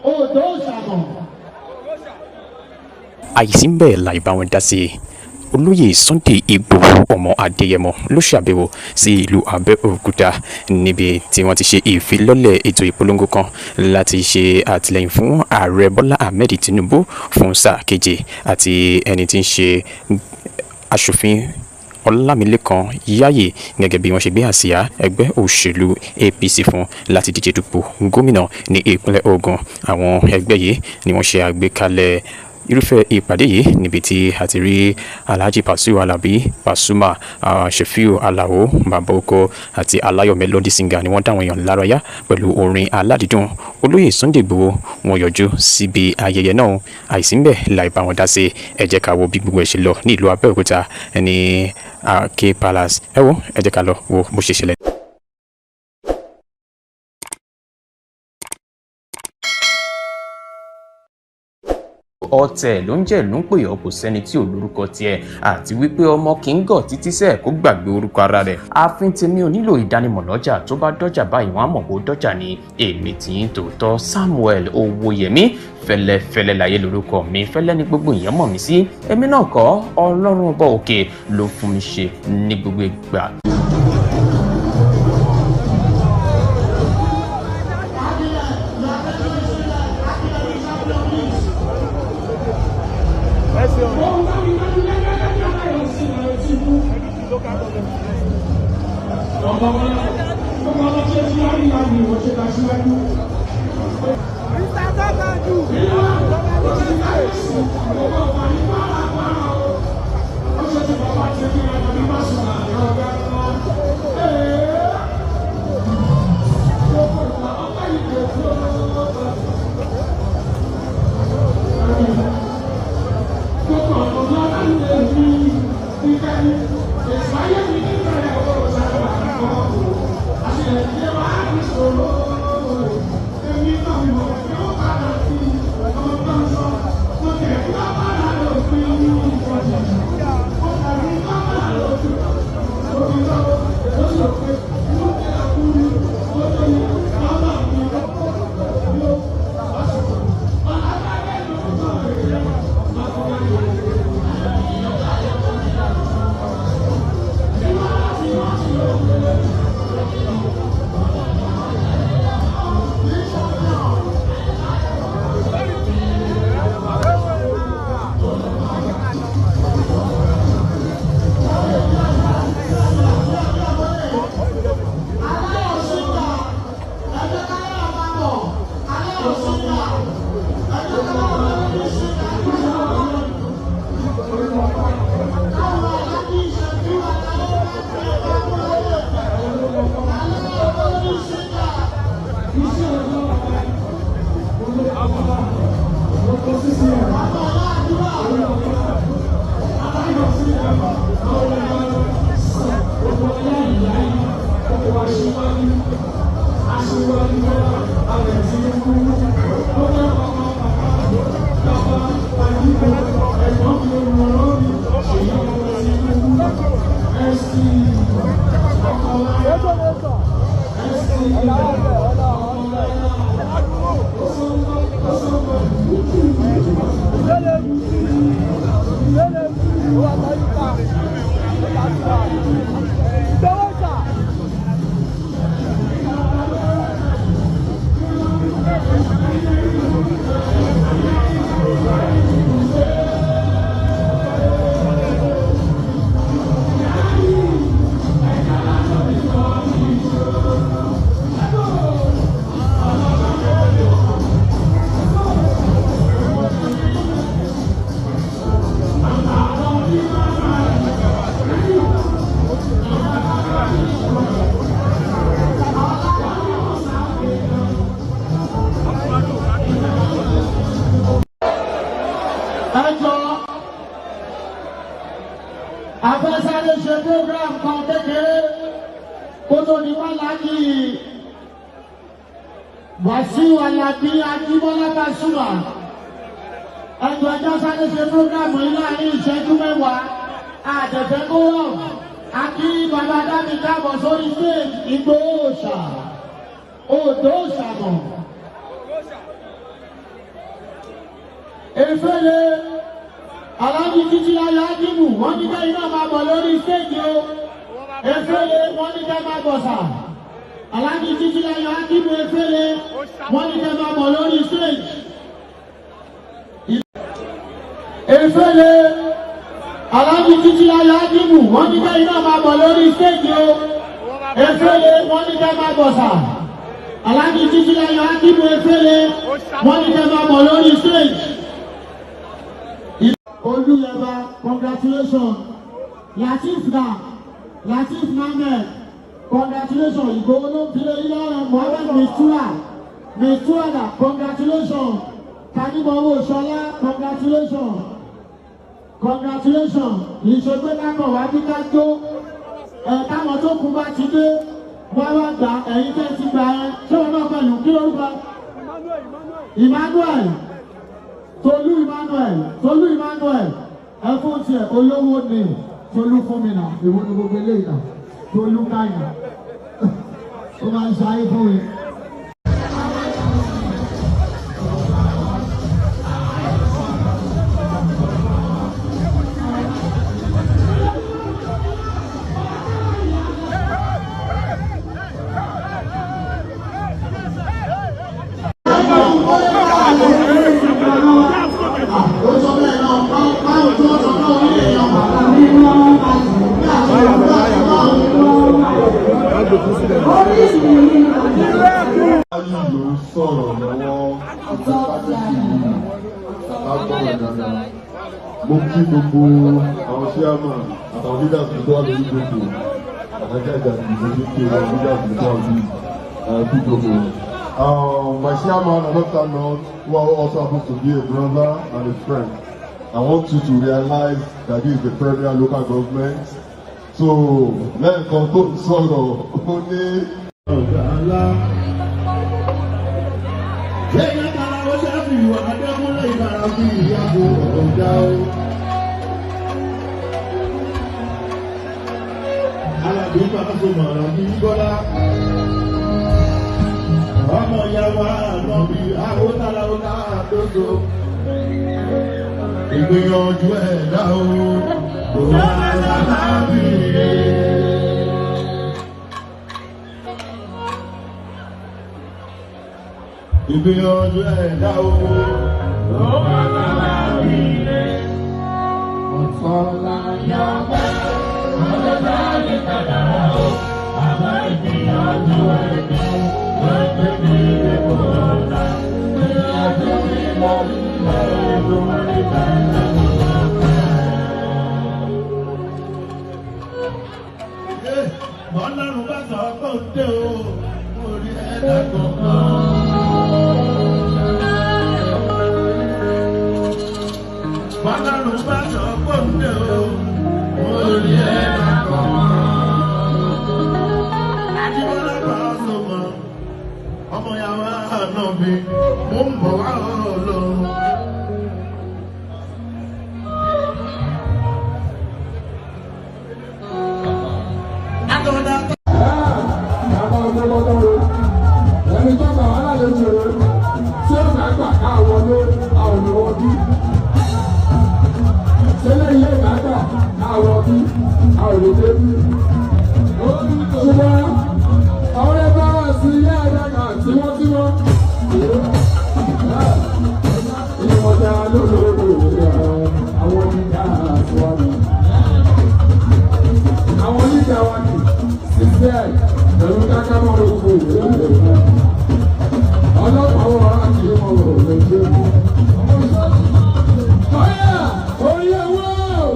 Odò Ṣàmọ̀. àìsí ń bẹ́ẹ̀ láì bá wọn dá sí i. olóyè Sunday Igboho ọmọ Adéyẹmọ ló ṣàbẹ̀wò sí ìlú Abẹ́òkúta níbi tí wọ́n ti ṣe ìfilọ́lẹ̀ ètò ìpolongo kan láti ṣe àtìlẹ́yìn fún ààrẹ Bọ́lá Ahmed Tinubu fún sáà keje àti ẹni tí ń ṣe aṣòfin Ọlámilékan Yáyì gẹ́gẹ́ bí wọ́n ṣe gbé àsíá ẹgbẹ́ òṣèlú APC fún láti díje dupò gómìnà ní ìpínlẹ̀ Ògùn. àwọn ẹgbẹ́ yìí ni wọ́n ṣe àgbékalẹ̀ irúfẹ́ ìpàdé yìí níbi tí a ti rí Alhaji Wasiu Alabi Pasuma, Shefiu Alao Baboko àti Alayo Melody Singer ni wọ́n dáwọn èèyàn lárayá pẹ̀lú orin aládìídùn. olóyè Sunday Igboho wọ́n yọjú síbi ayẹyẹ náà. àìsí ńbẹ̀ láì bá wọn dá sí. ẹ jẹ́ ká wo bí gbogbo ẹ̀ ṣe lọ ní ìlú Abẹ́òkúta ní K Palace. ẹ jẹ́ ká lọ wo bó ṣe ṣẹlẹ̀. ọ̀tẹ̀ ló ń jẹ́ ìlú ń pè ọ́ kò sẹ́ni tí ò lórúkọ tiẹ̀ àti wípé ọmọ kì í gọ̀ títí sẹ́ẹ̀ kó gbàgbé orúkọ ara rẹ̀. ààfin tèmi ò nílò ìdánimọ̀ lọ́jà tó bá dọ́jà báyìí wọ́n á mọ̀ pé ó dọ́jà ni. èmi tí ń tòótọ́ Samuel Owóyẹmí fẹ́lẹ́fẹ́lẹ́ láyé lórúkọ mi, fẹ́lẹ́ ní gbogbo èèyàn mọ̀ mí sí. èmi náà kọ́, Ọlọ́run ọba òkè ló fún mi ṣe ní gbogbo ìgbà. afẹ́sáré ṣe program kan kékeré kó tó ní wọ́n láti Wasiu Alabi Ajíbọ́lá Pasuma. ẹjọ́ ẹjọ́ sáré ṣe program yìí láàrin ìṣẹ́jú mẹ́wàá àtẹ̀fẹ́ kó rọ̀ àkí bàbá dábì káàbọ̀ sórí stage Ìgbòho Òòṣà Odò Ṣàmọ̀. efele aláàjì títí ayọ̀ ájímù wọ́n ní kẹ́yìn náà máa bọ̀ lórí stéèjì o efele wọ́n ní kẹ́ máa bọ̀ sà aláàjì títí ayọ̀ ájímù efele wọ́n ní kẹ́ máa bọ̀ lórí stéèjì efele aláàjì títí ayọ̀ ájímù wọ́n ní kẹ́yìn náà máa bọ̀ lórí stéèjì o efele wọ́n ní kẹ́ máa bọ̀ sà aláàjì títí ayọ̀ ájímù efele wọ́n ní kẹ́ máa bọ̀ lórí stéèjì. Olúyẹ̀bá, congratulations. Latif Mohammed, congratulations. Ìgbòho ló ń filé ilé ọ̀rọ̀ Mohammed Mistura, congratulations. Tanimọ̀wó Ṣọlá, congratulations. Ìṣògbé lákọ̀ wá bí ká jó. Táwọn tó kú bá ti dé, wá wá gbà ẹ̀yin tẹ́ ti gbà ẹ́. Ṣé wọn náà pẹ̀lú kí lórúkọ? Emmanuel. Tolú Emmanuel ẹ̀fún tiẹ̀ olówó ni Tolú fún mi nà èwo ni gbogbo eléyìí nà Tolú káyà ó máa ń ṣayé fún mi. Mo kí gbogbo àwọn chairman àtàwọn leaders tó wà lórí gbogbo àtàkà ìjàdùn ìgbésí pé àwọn leaders tó wà lórí gbogbo. My chairman Anota North, who also happens to be a brother and a friend. I want you to realize that this is the federal local government. So lẹ́ẹ̀kan tó ń sọ̀rọ̀ ó ní. Ọ̀gá ńlá. Lẹ́yìn àtàrà ó ṣáàbì ìwà Adékúnlé ìbára bí ìyàbò ọ̀gá o. Alábí pàtàkì mọ̀ràn bí Bọ́lá. Ọmọ ìyàwó àná bí àwòtálá ó láàdóso. Ìgbìyànjú ẹ̀dá o, òun alábí rẹ̀. Ìgbìyànjú ẹ̀dá o, òun alábí rẹ̀. Ọ̀tọ́lá yọ̀bá, ọ̀dọ́dá ní kàdàrà o, àmọ́ ìgbìyànjú ẹ̀dá o, wọ́n gbé ní ẹ̀kọ́ ọ̀la. Ìgbìyànjú ìmọ̀ ìlú ìgbà. Ọlọ́run bá sọ pé ó dé o, orí ẹ̀dá kankan. Ọlọ́run bá sọ pé ó dé o, orí ẹ̀dá kankan. Ajíbọ́lá bá sọ mọ́, ọmọ yàrá àná mi, mo ń bọ̀ wá Ọlọ́run. Ẹni tó gbà wá lálejò rẹ̀ tí ó gbà gbà ká wọlé àwọn olùwọ́ bí. Ṣẹlẹ̀ ilé ìgbàgbà ká wọ bí àwọn olùdé bí. Ṣùgbọ́n àwọn ẹgbẹ́ wá sí ilé àgbàgbà tí wọ́n tí wọ́n. Ìwọ̀n dá lólórí àwọn oníjà àtiwájú. Àwọn oníjà wa kì í ṣiṣẹ́ ẹ̀rọ káká mọ́ orúkọ ìwé ìwé ọlọ́pàá wọn á kì í mọ òrò lójú. Ọ̀yà orí ewé o.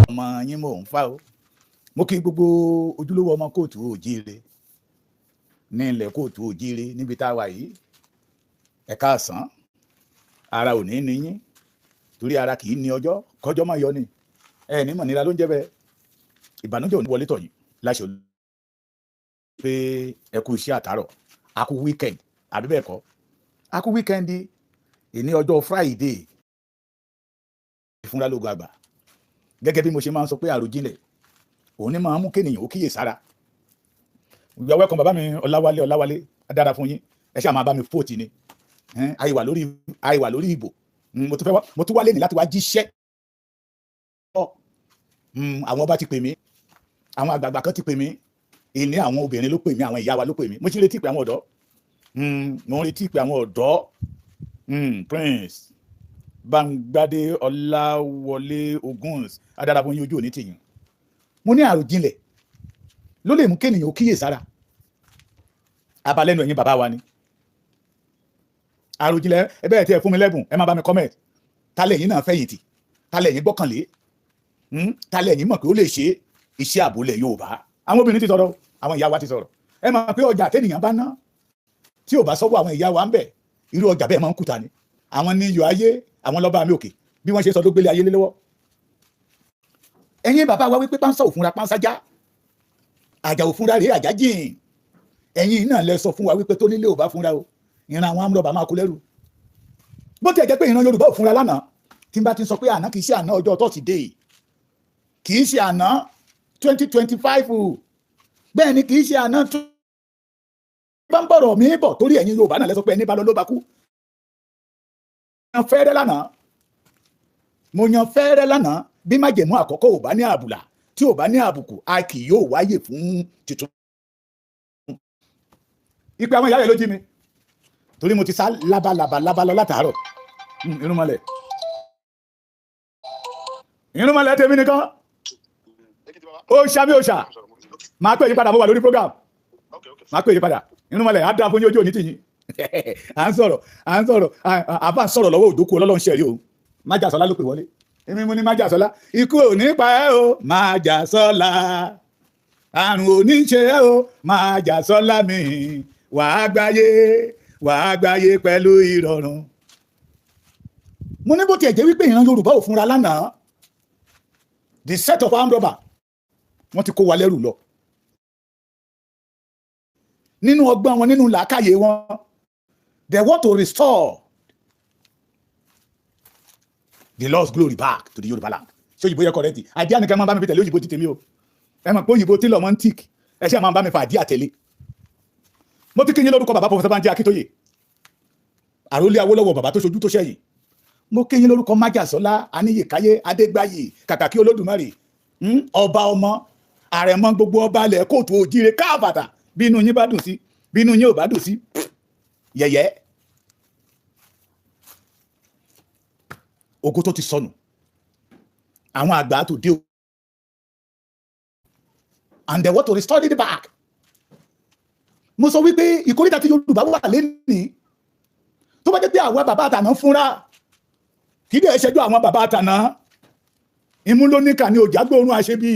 ọmọ yín mò ń fà ó mo kí gbogbo ojúlówó ọmọ kóòtù òjíire ní ilẹ̀ kóòtù òjíire níbi tá a wà yìí ẹ káàsán ara ò ní ní yín torí ara kì í ní ọjọ́ kọjọ́ máa yọ ni ẹ ní mọ̀ níra ló ń jẹ́ bẹ́ẹ̀ ìbànújẹ́ ò ní wọlé tọ̀ yín láṣẹ pé ẹ kú iṣẹ́ àtàrọ̀ a kú weekend àbí bẹ́ẹ̀ kọ́ a kú weekend ìní ọjọ́ Friday ìfúnra lógo àgbà gẹ́gẹ́ bí mo ṣe máa ń sọ pé àròjinlẹ̀ òun ni máa ń mú kéèyàn ó kíyè sára you are welcome bàbá mi Ọláwálé adára fún yín ẹ ṣáà máa bá mi fóòtì ni àìwà lórí ìbò mo tún wálé ní láti wá jíṣẹ́ àwọn ọba ti pè mí àwọn àgbààgbà kan ti pè mí ìní àwọn obìnrin ló pè mí àwọn ìyá wa ló pè mí mo ti retí pé àwọn ọ̀dọ́ mo ń retí pé àwọn ọ̀dọ́ Prince Bangbade Ọláwọlé Oguns adára fún yín ojú òní tìyìn mo ní àròjinlẹ̀ ló lè mú kéèyàn ó kíyè sára abalẹ́nu ẹ̀yin bàbá wa ni àròjinlẹ̀ ẹbẹ́ ẹ̀ tí ẹ fún mi lẹ́bùn ẹ máa bá mi comment tálẹ̀ yín náà fẹ̀yìntì tálẹ̀ yín gbọ́kànlé tálẹ̀ yín mọ̀ pé ó lè ṣe iṣẹ́ àbólẹ̀ Yorùbá àwọn obìnrin ti sọ̀rọ̀ àwọn ìyá wa ti sọ̀rọ̀ ẹ mọ̀ pé ọjà tẹ́nìyàn bá ná tí ò bá sọ́wọ́ àwọn ìyá wa ń bẹ̀ irú ọjà bẹ́ẹ̀ máa ń kùtà ni àwọn ní iyọ̀ ayé àwọn lọ́ba mi òkè bí wọ́n ṣe sọ ló gbélé ayé lé lọ́wọ́ ẹ̀yin bàbá wa wípé pánsá òfúnra pánsájá àjà òfúnra rèé àjá jìn ẹ̀yin náà lẹ sọ fún wa wípé tó nílé ò bá fúnra o ìran àwọn amúrọ̀bà máa kó lẹ́rù bó tiẹ̀ jẹ́ pé ìran Yorùbá ò fúnra lánàá tí n bá ti sọ pé àná kì í ṣe àná ọjọ́ tọ́sídẹ̀ẹ́ kì í ṣe àná 2025 bẹ́ẹ̀ ni kì í ṣe àná tó bá ń bọ̀rọ̀ mi bọ̀ torí ẹ̀yin Yorùbá náà lẹ sọ pé ẹni bá lọ ló bá kú yan fẹ́rẹ́ lánàá mo yan fẹ́rẹ́ lánàá bí májẹ̀mú àkọ́kọ́ ò bá ní àbùlà tí ò bá ní àbùkù a kì yóò wáyè fún tuntun ìpè àwọn ìyá rẹ̀ ló jí mi torí mo ti sá labalaba lọ látàárọ̀ irúnmọlẹ̀ tèmi nìkan ó ṣàmì òṣà máa pè yí padà mo wà lórí program máa pè yí padà irúnmọlẹ̀ á dá fún yín ojú òní tìyín à ń sọ̀rọ̀ àbá ń sọ̀rọ̀ lọ́wọ́ òdòkú ọlọ́run ṣẹ̀rí o Májàsọ́lá ló pè wọlé èmi mo ní Májàsọ́lá ikú ò ní pa ẹ́ o Májàsọ́lá àrùn ò ní ṣe ẹ́ o Májàsọ́lá mi wàá gbáyé pẹ̀lú ìrọ̀rùn. mo ní bó tiẹ̀ jẹ́ wípé ìran Yorùbá ò fúnra lánàá the set of armed robber wọ́n ti kó wa lẹ́rù lọ nínú ọgbọ́n wọn nínú làákàyè wọn they want to restore the lost glory back to the Yorùbá land ṣé òyìnbó yẹ kọrẹ́tì àdí àníkẹ́ máa bá mi fi tẹ̀lé òyìnbó ti tèmi o ẹ mọ̀ pé òyìnbó tí lọ́mọ ń tík ẹ ṣe máa bá mi fa àdí àtẹ̀lé mo ti kí yín lórúkọ bàbá Professor Banji Akíntóyè àrólé Awólọ́wọ̀ bàbá tó ṣojú tó ṣẹ̀yìn mo kí yín lórúkọ Májàsọ́lá Aníyèkáyé Adégbáyé Kàkàkí Olódùmarè ọba ọmọ àrẹ̀mọ gbogbo ọba alẹ̀ kóòtù òjíire káàbàtà bí inú yín bá dùn sí bí inú yín ò bá dùn sí yẹ̀yẹ́ ògo tó ti sọnù àwọn àgbà tó dé o and they want to restore it back. mo sọ wípé ìkórìtà tí Yorùbá wà lẹ́nìí tó bá jẹ́ pé àwọn bàbá àtàná fúnra kì í dẹ̀ ṣẹ́jú àwọn bàbá àtàná imú ló ní kà ní òjá gbóòórùn àṣebí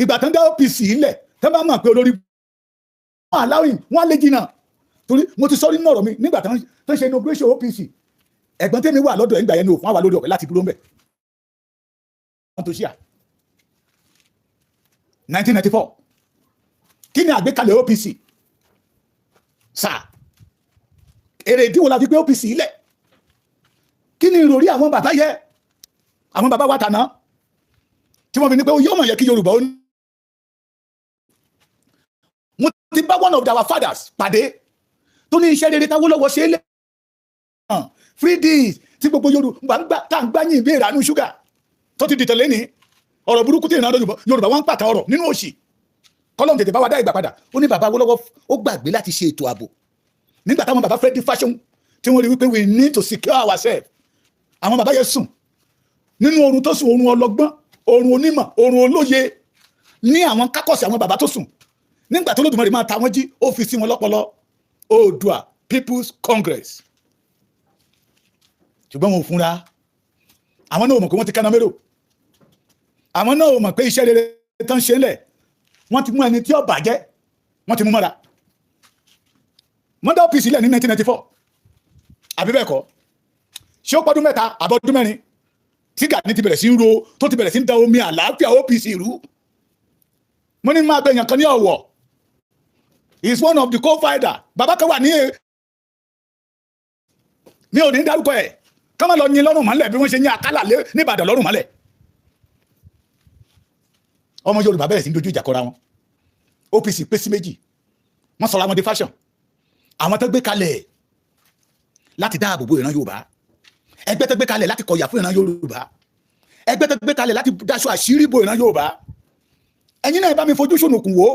ìgbà tán dá OPC ilẹ̀ tán bá mọ̀ pé olórí wọn aláwìn wọn lè jìnnà torí mo ti sọ nínú ọ̀rọ̀ mi nígbà tán ṣe inauguration OPC ẹ̀gbọ́n tèmi wà lọ́dọ̀ ẹ̀ńgbà yẹn ní òfin àwà lórí ọ̀pẹ láti dúró ń bẹ̀. wọ́n tó ṣíà 1994 kí ni àgbékalẹ̀ OPC sáà èrè ìdíwò la fi gbé OPC ilẹ̀ kí ni ìròrí àwọn bàbá wa tàná tí wọ́n fi ní pé ó yọ́ mọ̀ yẹ kí Yorùbá ó ti bá one of our fathers pàdé tó ní iṣẹ́ rere táwọn lọ́wọ́ ṣe é lẹ́ free deals tí gbogbo Yorùbá ń gbà tá à ń gbá yín ìbéèrè àánú ṣúgà tó ti dìtẹ̀ lẹ́ni ọ̀rọ̀ burúkú tí ìrìnàjò Yorùbá wọn ń pàtà ọ̀rọ̀ nínú òṣì kọ́lọ́m tètè bá wa dá ìgbà padà ó ní bàbá Awólọ́wọ̀ ó gbàgbé láti ṣe ètò ààbò nígbà táwọn bàbá fẹ́ di fashion tí wọ́n rí wípé we need to secure ourselves àwọn bàbá yẹn sùn nínú oorun tó sùn, oorun ọlọ́gbọ́n, oorun onímọ̀, oorun olóye ní àwọn kákọ̀sì àwọn bàbá tó sùn nígbà tó Olódùmarè máa ta wọ́n jí ó fi sí wọn lọ́pọlọ Oòduà People's Congress ṣùgbọ́n wọn ò fúnra àwọn náà mọ̀ pé wọ́n ti káná mérò àwọn náà mọ̀ pé iṣẹ́ rere tán ṣe lẹ̀ wọ́n ti mú ẹni tí ó bàjẹ́ wọ́n ti mú mọ́ra mọ́dá OPC lẹ̀ ní 1994 àbí bẹ́ẹ̀ kọ́ ṣé ó pọ́dún mẹ́ta àbọ̀dún mẹ́rin tí Gani ti bẹ̀rẹ̀ sí ń ro tó ti bẹ̀rẹ̀ sí ń da omi àlàáfíà OPC rú mo ní máa gbẹ̀yàn kan ní Ọ̀wọ̀ he is one of the co-fighter bàbá kan wà ní mi ò ní dárúkọ ẹ̀ ká má lọ yin lọ́rùn mọ́lẹ̀ bí wọ́n ṣe yin àkàlà ní Ìbàdàn lọ́rùn mọ́lẹ̀ ọmọ Yorùbá bẹ̀rẹ̀ sí ń dojú ìjà kọra wọn OPC pé sí méjì wọ́n sọ̀rọ̀ àwọn di fashion àwọn tó gbé kalẹ̀ láti dáàbò bo ìran Yorùbá ẹgbẹ́ tó gbé kalẹ̀ láti kọ̀yà fún ìran Yorùbá ẹgbẹ́ tó gbé kalẹ̀ láti daṣọ àṣírí bo ìran Yorùbá ẹ̀yin náà bá mi fojú ṣùnùkùn wò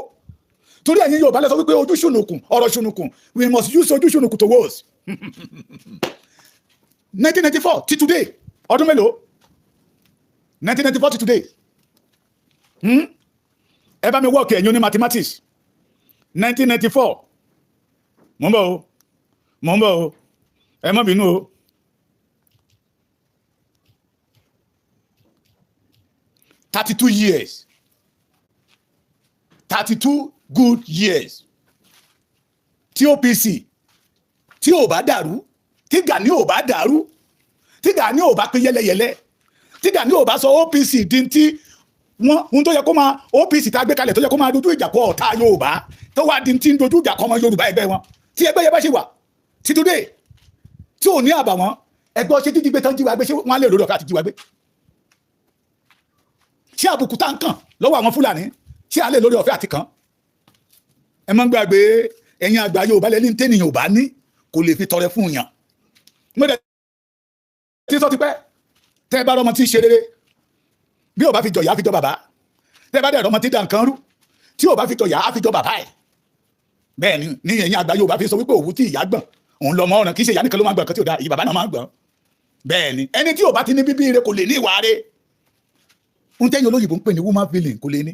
torí ẹ̀yin Yorùbá lẹ sọ wípé ojú ṣùnùkùn ọ̀rọ̀ ṣùnùkùn we must use ojú ṣùnùkùn to words 1994 till today ọdún mélòó 1994 till today ẹ bá mi wọ́ọ̀kì ẹ̀yin oní mathematics 1994 mò ń bọ̀ o ẹ má bínú o 32 years 32 good years tí OPC tí ò bá dàrú tí Gani ò bá dàrú tí Gani ò bá pín yẹlẹyẹlẹ tí Gani ò bá sọ OPC di ti wọn ohun tó yẹ kó máa OPC tá a gbé kalẹ̀ tó yẹ kó máa dojú ìjà kọ ọ̀tá Yorùbá tó wá di ti ń dojú ìjà kọ ọmọ Yorùbá ẹgbẹ́ wọn tí ẹgbẹ́ yẹn bá ṣe wà tí today tí ò ní àbàwọ́n ẹgbẹ́ ṣe dídí gbé tán jíwa gbé ṣé wọ́n á lè lórí ọ̀fẹ́ àti jíwa gbé ṣé àbùkù tá ń kàn lọ́wọ́ àwọn Fúlàní ṣé a lè lórí ọ̀fẹ́ àti kàn ẹ má gbàgbé ẹ̀yin àgbà Yorùbá lẹ́ni tẹ́nìyàn ò bá ní kò lè fi tọrẹ fún yàn mo dẹ̀ tí sọ ti pẹ́ tẹ́ bá rọmọ tí ṣe rere bí ò bá fi jọ̀yà á fi jọ bàbá tẹ́ bá dẹ̀ rọmọ tí dà nǹkan rú tí ò bá fi jọ̀yà á fi jọ bàbá ẹ̀ bẹ́ẹ̀ ni ní ẹ̀yin àgbà Yorùbá fi sọ wípé òwú tí ìyá gbọ̀n òun lọmọ ọ̀ràn kì í ṣe ìyá nìkan ló máa gbọ̀n kan tí ò dá ìyí bàbá náà máa gbọ̀n bẹ́ẹ̀ ni ẹni tí ò bá ti ní bíbí ire kò lè ní ìwà rẹ̀ ń tẹ́yìn olóyìnbó ń pè ní woman feeling kò lè ní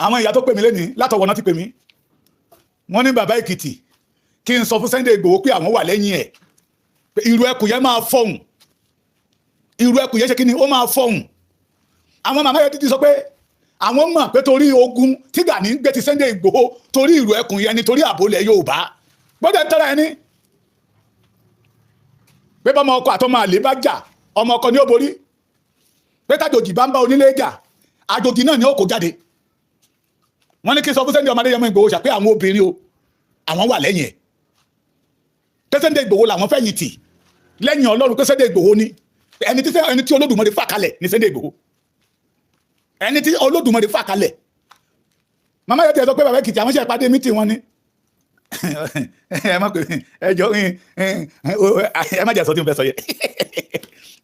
àwọn ìyá tó pè mí lẹ́ni látọ̀wọ̀ náà ti pè mí wọ́n ní bàbá Èkìtì kí n sọ fún Sunday Igboho pé àwọn wà lẹ́yìn ẹ̀ pé irú ẹkùn yẹn máa fọhùn irú ẹkùn yẹn ṣe kí ni ó máa fọhùn àwọn màmá yẹn ti sọ pé àwọn mọ̀ pé torí ogun tí Gani ń gbé ti Sunday Igboho torí irú ẹkùn yẹn ni torí àbólẹ̀ Yorùbá gbọ́dọ̀ tẹ́ra ẹni pé bọ́mọ ọkọ àtọmọ àlè bá jà ọmọ ọkọ ni ó borí pé tájòjì bá ń bá onílé jà àjòjì náà ni ó kó jáde wọ́n ní kí n sọ fún Sunday ọmọdé yẹmọ Igboho ṣà pé àwọn obìnrin o àwọn wà lẹ́yìn ẹ̀ pé Sunday Igboho làwọn fẹ̀yìn tì lẹ́yìn Ọlọ́run pé Sunday Igboho ni ẹni tí Olódùmarè fà kalẹ̀ ní Sunday Igboho ẹni tí Olódùmarè fà kalẹ̀ màmá yẹn ti sọ pé bàbá Èkìtì àwọn ṣe ìpàdé mítì wọn ni ẹ má pè ẹjọ ẹ má jẹ sọ tí mo fẹ́ sọ yẹ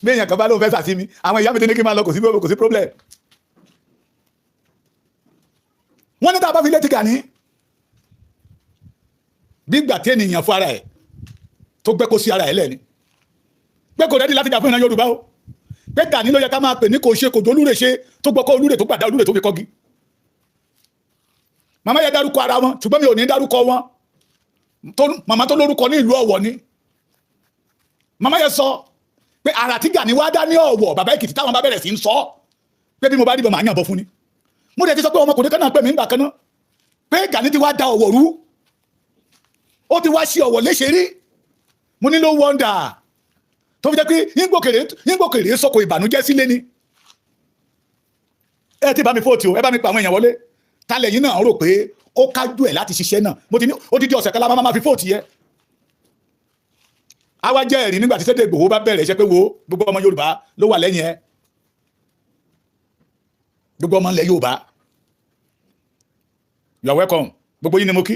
bí èèyàn kan bá lóun fẹ́ sàtí mi àwọn ìyá mi ti ní kí n máa lọ kò sí problem wọ́n ní tá a bá fi létí Gani bí gbà tí ènìyàn fún ara ẹ̀ tó gbẹ́ kó sí ara ẹ̀ lẹ́ni pé kò rẹ́dí láti jà fún ìran Yorùbá o pé Gani ló yẹ ká máa pè ní kò ṣe kò jólúre ṣe tó gbọ́kọ́ olúre tó gbàdá olúre tó fi kọ́gi màmá yẹ dárúkọ ara wọn ṣùgbọ́n mi ò ní dárúkọ wọn màmá tó lórúkọ ní ìlú Ọ̀wọ̀ ni màmá yẹ sọ pé ara tí Gani wá dá ní Ọ̀wọ̀ bàbá Èkìtì táwọn bá bẹ̀rẹ̀ sí ń sọ pé bí mo bá dìbò màá yàn bọ́ fún ni mo dẹ̀ ti sọ pé ọmọkùnrin kan náà pè mí nígbà kan náà pé Gani ti wá da Ọ̀wọ̀ rú ó ti wá sí Ọ̀wọ̀ léṣe rí mo ní no wonder tó fi jẹ́ pé yíngbòkèrè sọkò ìbànújẹ́ sílé ni ẹ ti bá mi fóòtì o ẹ bá mi pa àwọn èèyàn wọlé tálẹ̀ yín náà rò pé ó kájú ẹ̀ láti ṣiṣẹ́ náà mo ti ní ó dídí ọ̀sẹ̀ kan lábá máa fi fóòtì yẹ a wá jẹ́ ẹ̀rí nígbà tí Sunday Igboho bá bẹ̀rẹ̀ iṣẹ́ pé wo gbogbo ọmọ Yorùbá ló wà lẹ́yìn ẹ gbogbo ọmọ ilẹ̀ Yorùbá you are welcome gbogbo yín ni mo kí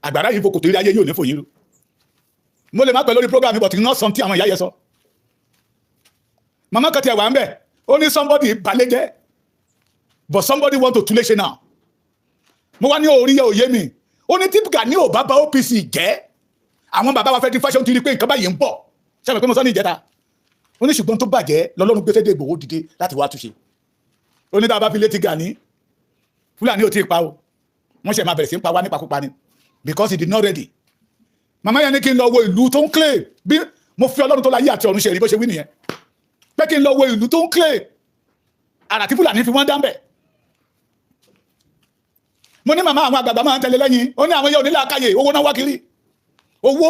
àgbàrá yìí fokòtò ilé ayé yóò ní fòyín rú mo lè má pẹ́ lórí program but not something àwọn ìyá yẹn sọ màmá kan tiẹ̀ wà ń bẹ̀ ó ní somebody balẹ̀ jẹ́ but somebody want to túlé ṣe now mo wá ní orí yẹ òye mi ó ní típìkà ní ò bá bá OPC jẹ́ àwọn bàbá wa fẹ́ di fashion ti rí pé nǹkan báyìí ń bọ̀ ṣe pé mo sọ ní ìjẹta ó ní ṣùgbọ́n tó bàjẹ́ lọ́lọ́run gbé Sunday Igboho dìde láti wá túnṣe ó ní dábàá fi létí Gani Fúlàní ò tí ì pa o wọ́n ṣe máa bẹ̀rẹ̀ sí ń pa wá nípakúpa ni because he did not ready màmá yẹn ní kí n lọ wo ìlú tó ń claim bí mo fi Ọlọ́run tó láyé àti ọ̀run ṣe rí bó ṣe wí nìyẹn pé kí n lọ wo ìlú tó ń claim àrà tí Fúlàní fi wọ́n dá ń bẹ̀ mo ní màmá àwọn àgbààgbà máa ń tẹ̀lé lẹ́yìn ó ní àwọn yóò nílẹ̀ àkáyè owó náà wá kiri owó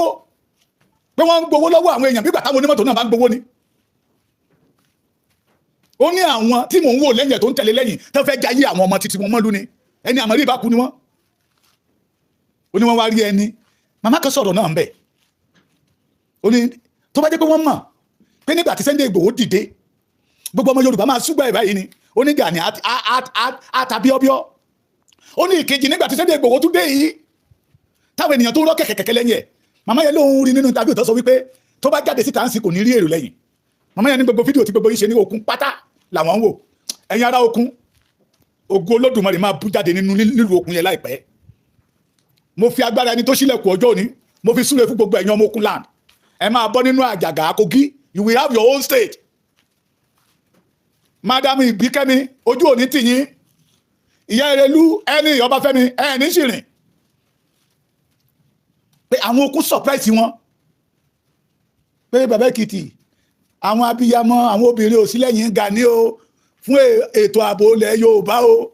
pé wọ́n ń gbowó lọ́wọ́ àwọn èèyàn bí gbàtàwọn onímọ̀tò náà bá ń gbowó ni ó ní àwọn tí mò ń wò lẹ́yìn tó ń tẹ̀lé lẹ́yìn tó fẹ́ jayé àwọn ọmọ títí wọn mọ́lú ni ẹni àmọ́rí ìbá kú ni wọ́n ó ní wọ́n wá rí ẹni màmá kan sọ̀rọ̀ náà ń bẹ̀ ó ní tó bá jẹ́ pé wọ́n mọ̀ pé nígbà tí Sunday Igboho dìde gbogbo ọmọ Yorùbá máa súgbà ẹ̀ báyìí ni ó ní Gani àtàbíọ́bíọ́ ó ní ìkejì nígbà tí Sunday Igboho tún dé yìí táwọn ènìyàn tó rọ́ kẹ̀kẹ̀kẹ̀ lẹ́yìn ẹ̀ màmá yẹn lóhun rí nínú tàbí òtọ́ sọ wípé tó bá jáde síta ń sì kò ní rí èrò lẹ́yìn màmá yẹn ní gbogbo fídíò tí gbogbo yìí ṣe ní Òkun pátá làwọn ń wò ẹ̀yin ará Òkun ògo Olódùmarè máa bú jáde nínú nílùú Òkun yẹn láìpẹ́ mo fi agbára ẹni tó ṣílẹ̀kùn ọjọ́ òní mo fi súre fún gbogbo ẹ̀yin ọmọ Òkun land ẹ máa bọ́ nínú àjàgà Kogi you will have your own state madam Ìbíkẹ́mi ojú òní tìyín ìyá Erelu ẹni Ọbáfẹ́mi ẹni ṣìrìn pé àwọn Òkun surprise wọn pé bàbá Èkìtì àwọn abiyamọ àwọn obìnrin ò sí lẹ́yìn Gani o fún ètò ààbò ilẹ̀ Yorùbá o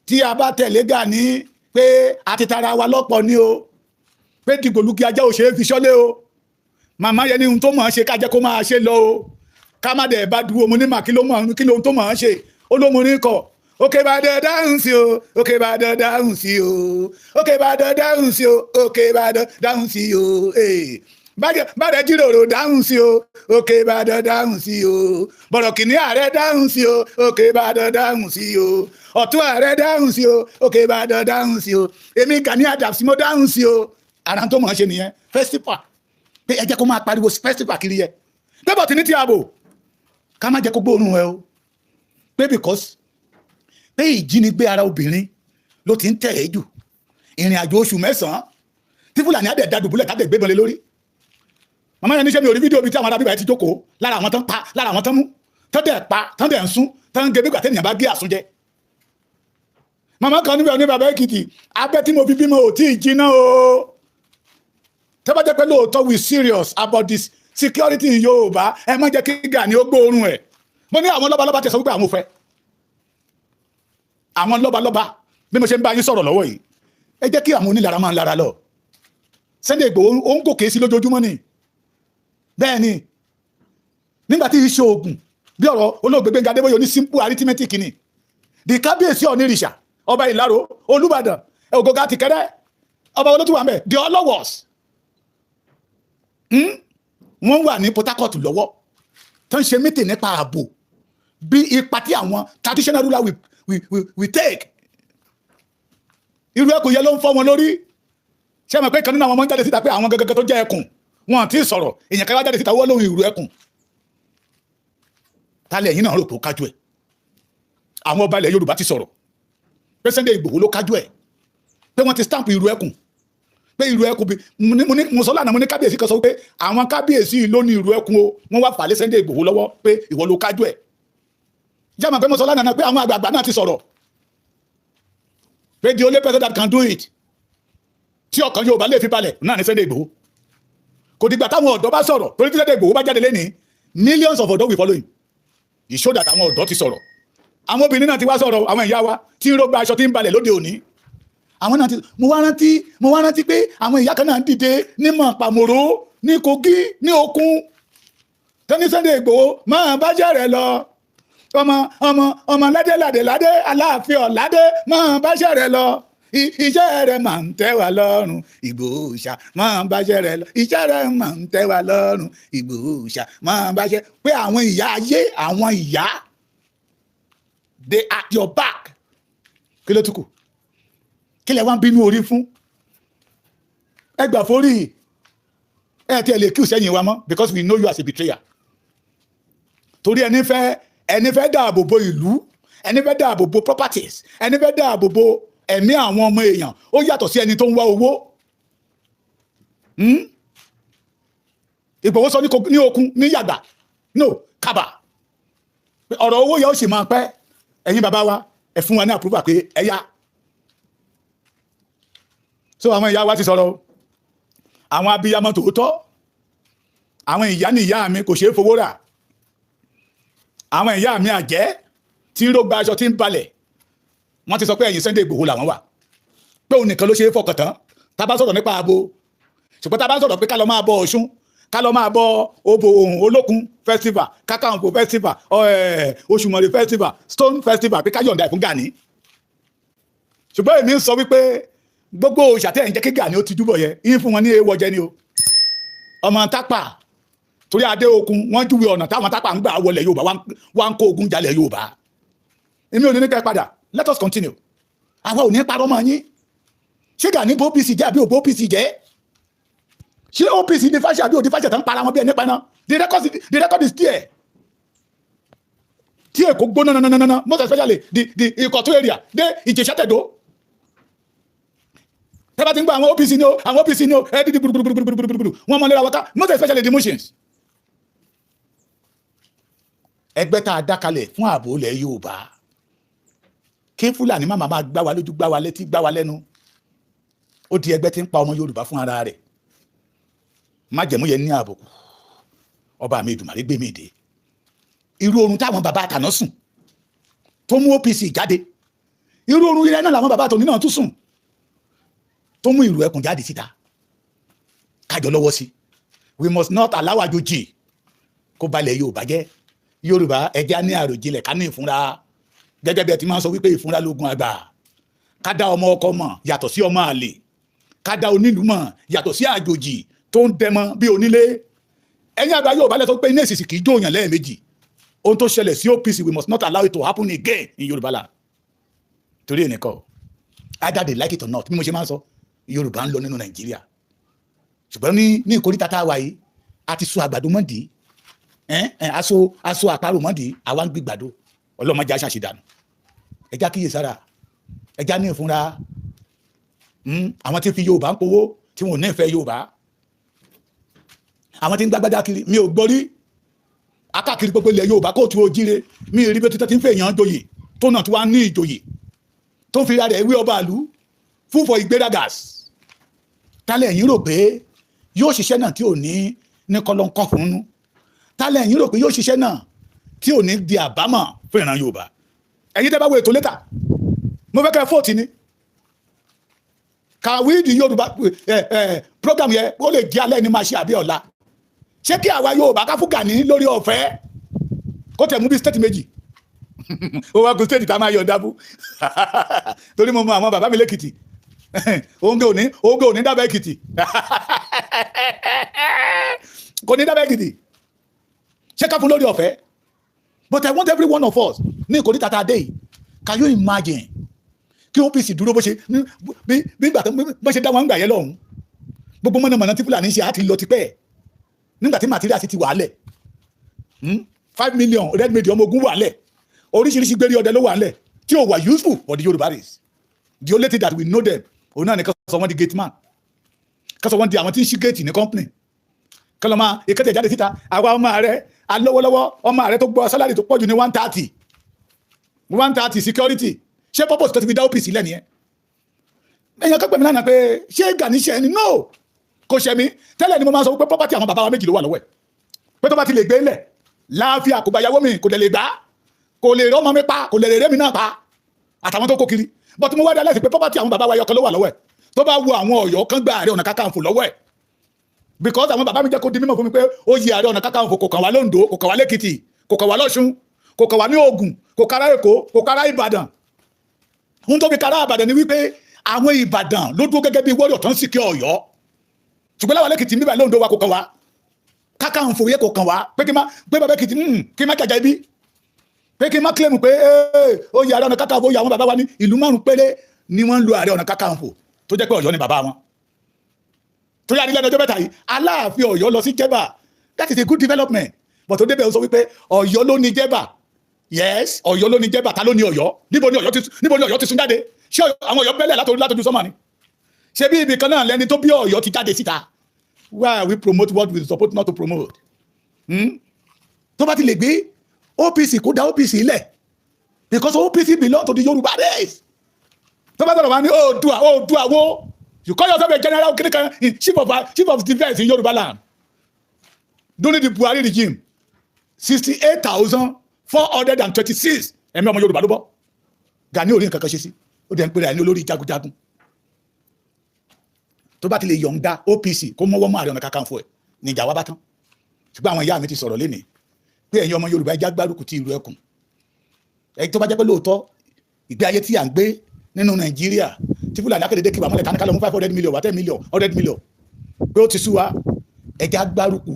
tí a bá tẹ̀lé Gani pé àti tara wa lọ́pọ̀ ni o pé dìgbòlugi ajá ò ṣe é fi ṣọ́lé o màmá yẹn ní ohun tó mọ̀ ọ́n ṣe ká jẹ́ kó máa ṣe lọ o ká má dẹ̀ bá dúró mo ní mà kí ló ohun tó mọ̀ ọ́n ṣe ó ló mo ní kọ̀ òkè Ìbàdàn dáhùn sí o òkè Ìbàdàn dáhùn sí o òkè Ìbàdàn dáhùn sí o òkè Ìbàdàn dáhùn sí o bàdẹ jíròrò dáhùn sí o òkè Ìbàdàn dáhùn sí o bọ̀rọ̀kìnní ààrẹ dáhùn sí o òkè Ìbàdàn dáhùn sí o ọ̀tún ààrẹ dáhùn sí o òkè Ìbàdàn dáhùn sí o èmi Gani Adams mo dáhùn sí o ara tó mọ̀ ọ́n ṣe nìyẹn festival pé ẹ jẹ́ kó máa pariwo festival kiri yẹ pé bọ̀tí ní ti ààbò ká má jẹ́ kó gbóòórùn ẹ o pé because pé ìjínigbé ara obìnrin ló ti ń tẹ̀ ẹ́ jù ìrìn àjò oṣù mẹ́sàn-án tí Fúlàní á dẹ̀ da dùbúlẹ̀ tá dẹ̀ gbébọn lé lórí màmá yẹn níṣẹ́ mi ò rí fídíò bíi tí àwọn arábíbà yẹn ti jókòó lára àwọn tán pa lára àwọn tán mú tán dẹ̀ pa tán dẹ̀ ń sún tán ń gé bígbà tẹ́nìyàn bá gé àsúnjẹ màmá kan níbẹ̀ ní bàbá Èkìtì abẹ́ tí mo fi bímọ ò tí ì jiná o tẹ́ bá jẹ́ pé lóòótọ́ we serious about this security in Yorùbá ẹ má jẹ́ kí Gani ó gbóòórùn ẹ̀ mo ní àwọn lọ́balọ́ba tẹ̀sán wípé àwọn ò fẹ́ àwọn lọ́balọ́ba bí mo ṣe ń bá yín sọ̀rọ̀ lọ́wọ́ yìí ẹ jẹ́ kí àwọn onílára máa ń lára lọ Sunday Igboho ó ń gòkè sí lójoojúmọ́ ni bẹ́ẹ̀ ni nígbà tí iṣẹ́ ogun bí ọ̀rọ̀ olóògbé Gbẹ́ngà Adébóyè ní simple arithmetic ni the kábíyèsí Ọ̀nìrìṣà ọba Ìláró Olúbàdàn Ògògà Tìkẹ́rẹ́ ọba olótùwà mẹ́ the Ọlọ́wọ̀s wọ́n wà ní Port Harcourt lọ́wọ́ tó ń ṣe meeting nípa ààbò bí ipa tí àwọn traditional ruler we take irú ẹkùn yẹn ló ń fọ́ wọn lórí ṣé mọ̀ pé kan nínú àwọn ọmọ ń jáde síta pé àwọn gẹ́gẹ́ tó jẹ́ ẹkùn wọn àti sọ̀rọ̀ èèyàn kan wá jáde síta wọ́n lóhun ìrù ẹkùn tálẹ̀ yìí náà rò pé ó kájú ẹ̀ àwọn ọba ilẹ̀ Yorùbá ti sọ̀rọ̀ pé Sunday Igboho ló kájú ẹ̀ pé wọ́n ti stamp ìrù ẹkùn pé ìrù ẹkùn bí mo sọ lánàá mo ní kábíyèsí kan sọ pé àwọn kábíyèsí ló ní ìrù ẹkùn o wọ́n wá fà lé Sunday Igboho lọ́wọ́ pé ìwọ ló kájú ẹ̀ jáàmù pé mo sọ lánàá pé àwọn àgbààgbà náà ti sọ̀rọ̀ pé the only person that can do it tí ọkàn Yorùbá lè fi balẹ̀ náà ní Sunday Igboho kò dìgbà táwọn ọ̀dọ́ bá sọ̀rọ̀ torí tí Sunday Igboho bá jáde lẹ́ni millions of ọ̀dọ́ will follow him it show that àwọn ọ̀dọ́ ti sọ̀rọ̀ àwọn obìnrin náà ti wá sọ̀rọ̀ àwọn ìyá wa tí ń rọgbà aṣọ tí ń balẹ̀ lóde òní àwọn náà ti mo wá rántí pé àwọn ìyá kan náà dìde ní Mọ̀pàmòró ní Kogi ní Òkun tẹ́ni Sunday Igboho máa bá jẹ́ rẹ̀ lọ ọmọ ládé Aláàfin Ọ̀ládé máa bá jẹ́ rẹ̀ lọ iṣẹ́ rẹ̀ máa ń tẹ́ wa lọ́rùn Ìgbòho ṣá máa ń báṣẹ́ rẹ̀ lọ iṣẹ́ rẹ̀ máa ń tẹ́ wa lọ́rùn Ìgbòho ṣá máa ń báṣẹ́ pé àwọn ìyá ayé àwọn ìyá they at your back kí ló tún kù kí lẹ wá ń bínú orí fún ẹ gbà forí ẹ tí ẹ lè kíù sẹ́yìn wa mọ́ because we know you as a betrayer torí ẹni fẹ́ dáàbò bo ìlú ẹni fẹ́ dáàbò bo properties ẹni fẹ́ dáàbò bo ẹ̀mí àwọn ọmọ èèyàn ó yàtọ̀ sí ẹni tó ń wá owó Ìgbòho sọ ní okun ní yàgbà no kaba ọ̀rọ̀ owó yẹ ó sì máa pẹ́ ẹ̀yin bàbá wa ẹ fún wa ní àpúrúbà pé ẹ̀yà so àwọn ìyá wa ti sọ̀rọ̀ àwọn abiyamọ tòótọ́ àwọn ìyá ni ìyá mi kò ṣeé fowó rà àwọn ìyá mi àjẹ́ tí ń rógbà aṣọ tí ń balẹ̀ wọ́n ti sọ pé ẹ̀yìn Sunday Ìgbòho làwọn wà pé òun nìkan ló ṣe é fọkàn tán tá bá sọ̀rọ̀ nípa ààbò ṣùgbọ́n tá bá sọ̀rọ̀ pé ká lọ máa bọ Ọ̀ṣun ká lọ máa bọ Òbò Ohun Olókun festival Kakanfò festival Òṣùmàrè festival Stone festival pé ká yọ̀ǹda ìfún Gani ṣùgbọ́n èmi ń sọ wípé gbogbo òṣàtẹ̀ ń jẹ́ kí Gani ó ti dúbọ̀ yẹ yín fún wọn ní ewọ́ jẹ ni o ọmọ tápà torí adé okun wọ́n júwe ọ̀nà táwọn tápà ń gbà wọlé Yorùbá wá ń kó ogun jalè Yorùbá èmi ò ní kẹ́ padà let us continue àwa ò ní parọ́ mọ́ yín ṣé Gani bó OPC jẹ́ àbí òbó OPC jẹ́ ṣé OPC ní fáṣẹ àbí òdi fáṣẹ tán para wọn bí ẹni pẹ́ náà the record is there tí Èkó gbóná nananana most especially the Ìkọ̀tún area dé Ìjẹ̀ṣà Tẹ̀dó tẹ́bá ti ń gbọ́ àwọn OPC ní o àwọn OPC ní o dídí gbùrùgbùrùgbùrùgbùrù wọ́n mọ́ lera wọ́ká most especially the motions ẹgbẹ́ tá a dákalẹ̀ fún ààbò ilẹ̀ Yorùbá kí Fúlàní má máa gbá wa lójú gbá wa létí gbá wa lẹ́nu ó di ẹgbẹ́ tí ń pa ọmọ Yorùbá fún ara rẹ̀ májẹ̀mú yẹn ní àbùkù ọba mi Èdùmàrè gbé mi dé irú oorun táwọn bàbá àtàná sùn tó mú OPC jáde irú oorun ilẹ̀ náà làwọn bàbá àtòní náà tún sùn tó mú ìlú ẹkùn jáde síta kájọ lọ́wọ́ sí we must not allow àjòjì kó balẹ̀ Yorùbá jẹ́ Yorùbá ẹja ní àròjinlẹ̀ ká ní ìfúnra gẹ́gẹ́ bí ẹ ti máa ń sọ wípé ìfúnra lógun àgbà ká dá ọmọ ọkọ mọ̀ yàtọ̀ sí ọmọ àlè ká dá onílù mọ̀ yàtọ̀ sí àjòjì tó ń dẹmọ bí onílé ẹ̀yin àgbà Yorùbá lẹ́sọ pé iná èsìsì kì í jóòyàn lẹ́ẹ̀mejì ohun tó ṣẹlẹ̀ sí OPC we must not allow it to happen again in Yorùbá la torí ẹnìkan either they like it or not bí mo ṣe máa ń sọ Yorùbá ń lọ nínú Nàìjíríà ṣùgbọ́n ní ìkórìtà tá a wà yìí a ti so àgbàdo mọ́dì aṣọ àparò mọ́dì àwa ń gbígbàdo ọlọ́mọdé aṣáṣe dànù ẹja kíyè sára ẹja ní ìfúnra àwọn tí fi Yorùbá ń powó tí wọn ò ní ìfẹ́ Yorùbá àwọn tí ń gbágbádá kiri mi ò gbọ́ rí akáàkiri gbogbo ilẹ̀ Yorùbá kó tu ojíire mi rí bí títẹ́ tí ń fẹ́ èèyàn joyè tó náà tí wàá ní ìjòyè tó fi ra rẹ̀ wí ọba àlú fúnfọ ìgbéragas tálẹ̀ ẹ̀yin rò pé yóò ṣiṣẹ́ náà tí ò ní kọ́lọ́ńkọ́ fún un tálẹ̀ ẹ̀yin rò pé yóò ṣiṣẹ́ náà tí ò ní di àbámọ̀ fún ìran Yorùbá ẹ̀yin tẹ́ bá wo ètò létà mo fẹ́ kẹ́ fóòtì ni kàwé di Yorùbá program yẹn ó lè di alẹ́ ní máa ṣe àbí ọ̀la ṣé kí àwa Yorùbá ká fún Gani lórí ọ̀fẹ́ kó tẹ̀ mú bí state méjì ó wá kó state tá a máa yọ dábú torí mo mọ àwọn bàbá mi lẹ́kìtì oúnjẹ òní dábàá Èkìtì kò ní dábàá Èkìtì ṣé ká fún lórí ọ̀fẹ́ but I want every one of us ní ìkórè tata dé yìí can you imagine kí OPC dúró bó ṣe bí ìgbà bó ṣe dá wọn ń gbà yẹn lọ́hùn gbogbo mọ̀nàmọ́ná tí Fúlàní ṣe àti lọ tipẹ́ nígbà tí material ti wà lẹ̀ 5 million red media ọmọ ogun wà lẹ̀ oríṣiríṣi gbérí ọdẹ ló wà lẹ̀ tí ò wà useful for the Yorùbá race the only thing that we know them òun náà ni kọ́sọ̀ wọn di gate man kọ́sọ̀ wọn di àwọn tí ń ṣí gate ní company kọ́lọ́ máa ìkẹ́tẹ̀ jáde síta àwa ọmọ rẹ̀ alọ́wọ́lọ́wọ́ ọmọ rẹ̀ tó gbọ́ salary tó pọ̀jù ní 130 security ṣé purpose tó ti fi dá OPC lẹ́ni ẹ̀ ẹ̀yàn kọ́pẹ́ mi lánàá pé ṣé Gani ṣe ẹni no kò ṣe mí tẹ́lẹ̀ ni mo máa sọ pé property àwọn bàbá wa méjì ló wà lọ́wọ́ ẹ̀ pé tó bá ti lè gbé lẹ̀ láàfin àkùbáyàwó mi kò lè gbá kò lè rọ́mọ mi pa kò lè rèrè mi náà pa àtàwọn tó kó kiri but mo wá dá lẹ́sìn pé property àwọn bàbá wa yọkan ló wà lọ́wọ́ ẹ̀ tó bá wo àwọn Ọ̀yọ́ kan gba Ààrẹ Ọ̀nà Kakanfò lọ́wọ́ ẹ̀ because àwọn bàbá mi jẹ́ kó di mímọ̀ fún mi pé ó yí Ààrẹ Ọ̀nà Kakanfò kò kàn wá l'Oǹdó kò kàn wá l'Èkìtì kò kàn wá l'Ọ̀ṣun kò kàn wá ní Ògùn kò kára Èkó kò kára Ìbàdàn ohun tó fi kára Ìbàdàn ni wípé àwọn Ìbàdàn ló dúró gẹ́gẹ́ bí wọ́ọ̀rọ̀ tó ń sì kí Ọ̀yọ́ ṣùgbọ́n láwọn l'Èkìtì níbẹ̀ l'Oǹdó wa kò kàn wá Kakanfò yẹ kò kàn wá pé kí bàbá Èkìtì kí má jàjà ibi pé kí má kílẹ̀mù pé ó yí Ààrẹ Ọ̀nà Kakanfò yà àwọn bàbá wa ní ìlú márùn péré ni wọ́n ń lo Ààrẹ Ọ̀nà Kakanfò tó jẹ́ pé Ọ̀yọ́ ni bàbá wọn tó yá ní lẹ́nu ọjọ́ mẹ́ta yìí Aláàfin Ọ̀yọ́ lọ sí Jẹ̀bà that is a good development but tó débẹ̀ ó sọ wípé Ọ̀yọ́ ló ní Jẹ̀bà yes Ọ̀yọ́ ló ní Jẹ̀bà ta ló ní Ọ̀yọ́ níbo ni Ọ̀yọ́ ti sún jáde ṣé àwọn Ọ̀yọ́ bẹ́lẹ̀ látọjú sọ́mà ni ṣé bí ibì kan náà lẹni tó bí Ọ̀yọ́ ti jáde síta why we promote what we support not to promote tó bá ti lè gbé OPC kó da OPC lẹ̀ because OPC belong to the Yorùbá race tó bá sọ̀rọ̀ wá ní Oòduà wo you call yourself a general chief of defence in Yorùbá land during the Buhari regime 68,426 ẹ̀mí ọmọ Yorùbá ló bọ́ Gani orí nǹkan kan ṣe sí ó dẹ̀ ń pèrè àní olórí jagunjagun tó bá ti lè yọ̀ǹda OPC kó mọ́wọ́ mọ́ Ààrẹ Ọ̀nà Kakanfò ẹ̀ níjà wá bá tán ṣùgbọ́n àwọn ìyá mi ti sọ̀rọ̀ lénìí pé ẹ̀yin ọmọ Yorùbá ẹja gbárùkù ti ìlú ẹkùn ẹ̀yin tó bá jẹ́ pé lóòótọ́ ìgbé ayé tí à ń gbé nínú Nàìjíríà tí Fúlàní akéde kí wà mọ́lẹ̀ kánikálọ̀ mú 500 million wà 10 million 100 million pé ó ti sú wa ẹja gbárùkù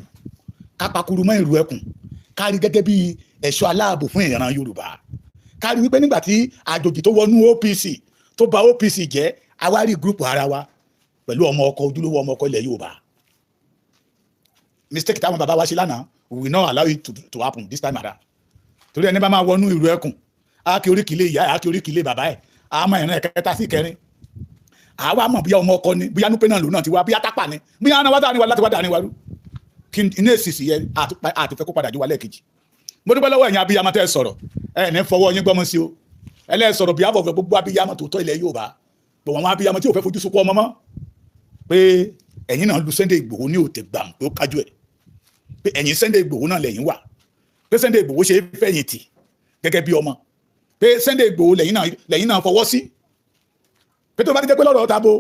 kápákuru mọ́ ìlú ẹkùn kárí gẹ́gẹ́ bí ẹ̀ṣọ́ aláàbò fún ìran Yorùbá kárí wípé nígbà tí àjòjì tó wọnú OPC tó bà OPC jẹ́ àwárí gúrùpù ara wa pẹ̀lú ọmọ ọkọ ojúlówó ọmọ ọkọ ilẹ̀ Yorùbá mistake táwọn bàbá wa ṣe lánàá we will not allow it to happen this time around torí ẹni bá máa wọnú ìlú ẹkùn ákí oríkìlé ìyá ẹ̀ ákí oríkìlé bàbá ẹ̀ àmọ́ ìran ẹ̀kẹta sí kẹrin àwa mọ̀ bóyá ọmọ ọkọ ni bóyá núpé náà lòun náà ti wá bóyá tápà ni bóyá aná wá dáni wa láti wá dáni wa rú kí iná èsìsì yẹ àtúfẹ́ kó padà jù wá lẹ́ẹ̀kejì mo dúpẹ́ lọ́wọ́ ẹ̀yin abiyamọ tẹ́ ẹ sọ̀rọ̀ ẹ̀ ní fọwọ́ yín gbọ́mọ sí o ẹlẹ́sọ̀rọ̀ bí àbọ̀ gbogbo abiyamọ tó tọ́ ilẹ̀ Yorùbá bọ̀ wọn abiyamọ tí ò fẹ́ fojú sunkún ọmọ mọ́ pé ẹ̀yin náà lu Sunday Igboho ní òtẹ̀ gbàm pé ó kájú ẹ̀ pé ẹ̀yin Sunday Igboho náà lẹ́yìn wà pé Sunday Igboho ṣe fẹ̀yìntì gẹ́gẹ́ bí ọmọ pé Sunday Igboho lẹ́yìn náà fọwọ́ sí pé tó bá ti jẹ́ pé lọ́rọ̀ ọ̀tá bo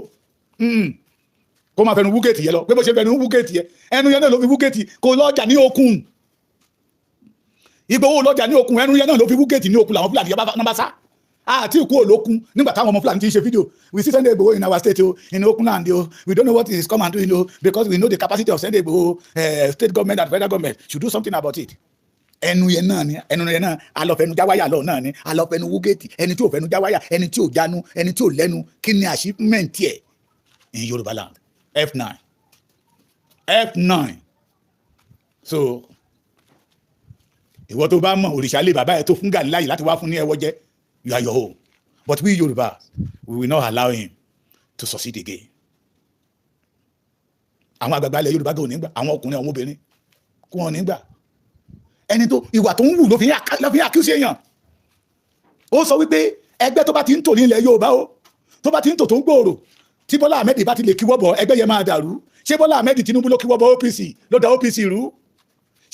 kó máa fẹnu wúgẹ́ẹ̀tì yẹ lọ pé bó ṣe fẹnu wúgẹ́ẹ̀tì yẹ ẹnu yẹn náà ló fi wúgẹ́ẹ̀tì kó lọ́jà ní okùn Igboho lọ́jà ní okùn ẹnu yẹn náà ló fi wúgẹ́ẹ̀tì ní okùn làwọn Fúlàní yẹn bá sá àti ìkú olókun nígbà táwọn ọmọ Fúlàní ti ṣe fídíò we see Sunday Igboho in our state in Okunland we don't know what is come and do because we know the capacity of Sunday Igboho state government and federal government should do something about it ẹnu yẹn náà alọfẹnu jáwáyà lọ náà ni alọfẹnu wúgẹ́ẹ̀tì ẹni tí ò fẹnu jáwáyà ẹni tí ò jánu ẹni tí ò lẹ́nu kí ni achievement ẹ̀ in Yorùbá land F9 so ìwọ tó bá mọ òrìṣà lé bàbá ẹ tó fún Gani láyè láti wá fún ní ẹwọ jẹ you are your home but we Yorùbá we will not allow him to succeed again àwọn àgbàgbà ilẹ̀ Yorùbá tó nígbà àwọn ọkùnrin àwọn obìnrin kó wọn nígbà ẹni tó ìwà tó ń wù ló fi àkíyèsí èèyàn ó sọ wípé ẹgbẹ́ tó bá ti ń tò ní ilẹ̀ Yorùbá o tó bá ti ń tò tó ń gbòòrò tí Bọ́lá Ahmed bá ti lè kíwọ́ bọ̀ ẹgbẹ́ yẹn máa dàrú ṣé Bọ́lá Ahmed Tinubu ló kíwọ́ bọ̀ OPC ló da OPC rú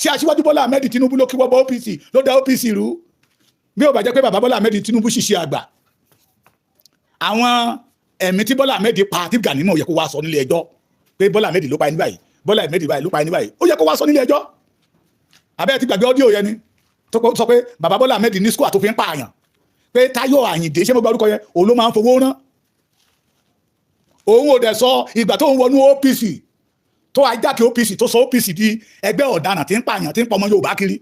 ṣé aṣíwájú Bọ́lá Ahmed Tinubu ló kíwọ́ bọ̀ OPC ló da OPC rú bí ó bá jẹ́ pé bàbá Bọ́lá Ahmed Tinubu ṣiṣẹ́ àgbà àwọn ẹ̀mí tí Bọ́lá Ahmed pa tí Gani mọ̀ yẹ kó wá sọ nílé ẹjọ́ pé Bọ́lá Ahmed ló pa ẹni báyìí Bọ́lá Ahmed báyìí ló pa ẹni báyìí ó yẹ kó wá sọ nílé ẹjọ́ abẹ́ ti gbàgbé ọ́díò yẹn ni tó sọ pé bàbá Bọ́lá Ahmed ní skúà tó fi ń pààyàn pé Táyọ̀ Àyìndé ṣé mo gba orúkọ yẹn òun ló máa ń fowó rán òun ò dẹ̀ sọ ìgbà tó ń wọnú OPC tó ajáke OPC tó sọ OPC di ẹgbẹ́ ọ̀daràn tí ń pààyàn tí ń pọmọ Yorùbá kiri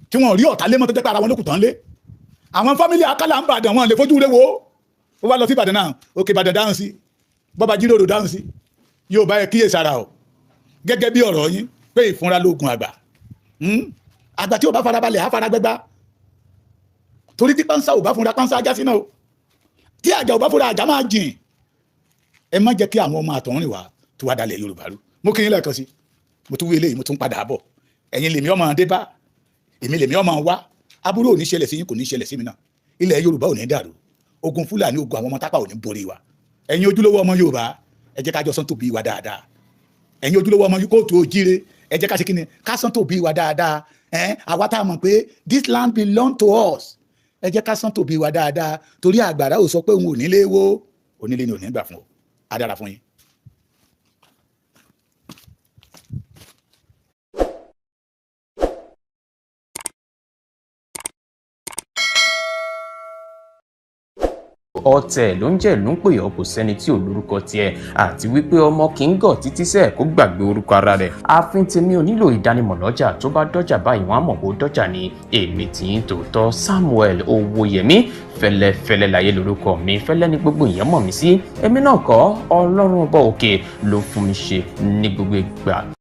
tí wọ́n rí ọ̀tá lémọ́ tó jẹ́ pé ara wọn ló kù tán lé àwọn fámílì Akálà ń bàdàn wọn lè fojú rẹ wo ó wá lọ sí Ìbàdàn náà Òkè Ìbàdàn dáhùn sí Bọ́bá Jíròrò dáhùn sí Yorùbá ẹ kíyè sára o gẹ́gẹ́ bí ọ̀rọ̀ yín pé ìfúnra lóògùn àgbà àgbà tí ò bá farabalẹ̀ á fara gbẹgbá torí tí pánsá ò bá fúnra pánsá ajá sínú o tí àjà ò bá fúnra àjà máa jìn ẹ má jẹ́ kí àwọn ọmọ àtọ̀húnrìn wá tó wá dalẹ̀ Yorùbá rú mo kí yín lẹ́ẹ̀kan sí mo tún wí eléyìí mo tún padà bọ̀ ẹ̀yin lèmi ọmọ dé bá èmi lèmi ọmọ wá aburú ò ní ṣẹlẹ̀ sí yín kò ní ṣẹlẹ̀ sí mi náà ilẹ̀ Yorùbá ò ní dàrú ogun Fúlàní ogun àwọn ọmọ tápà ò ní borí wa ẹ̀yin ojúlówó ọmọ Yorùbá ẹ jẹ́ ká jọ sán tòbí wa dáadáa ẹ̀yin ojúlówó ọmọ kóòtù òjíire ẹ jẹ́ ká ṣe kí ni ká sán tòbí wa dáadáa àwa tá a mọ̀ pé this land belong to us ẹ jẹ́ ká sán tòbí wa dáadáa torí àgbàrá ò sọ pé òun ò nílé wó onílé ni ò ní gbà fún o á dára fún yín. ọ̀tẹ̀ ló ń jẹ́ ìlú ń pè ọ́ kò sẹ́ni tí ò lórúkọ tiẹ̀ àti wípé ọmọ kì í gọ̀ títí sẹ́ẹ̀ kó gbàgbé orúkọ ara rẹ̀ ààfin tèmi ò nílò ìdánimọ̀ lọ́jà tó bá dọ́jà báyìí wọ́n á mọ̀ bó dọ́jà ni èmi tí ń tòótọ́ Samuel Owóyẹmí fẹ́lẹ́fẹ́lẹ́ láyé lórúkọ mi fẹ́lẹ́ ní gbogbo ìyẹn mọ̀ mí sí èmi náà kọ́ Ọlọ́run ọba òkè ló fún mi ṣe ní gbogbo ìgbà.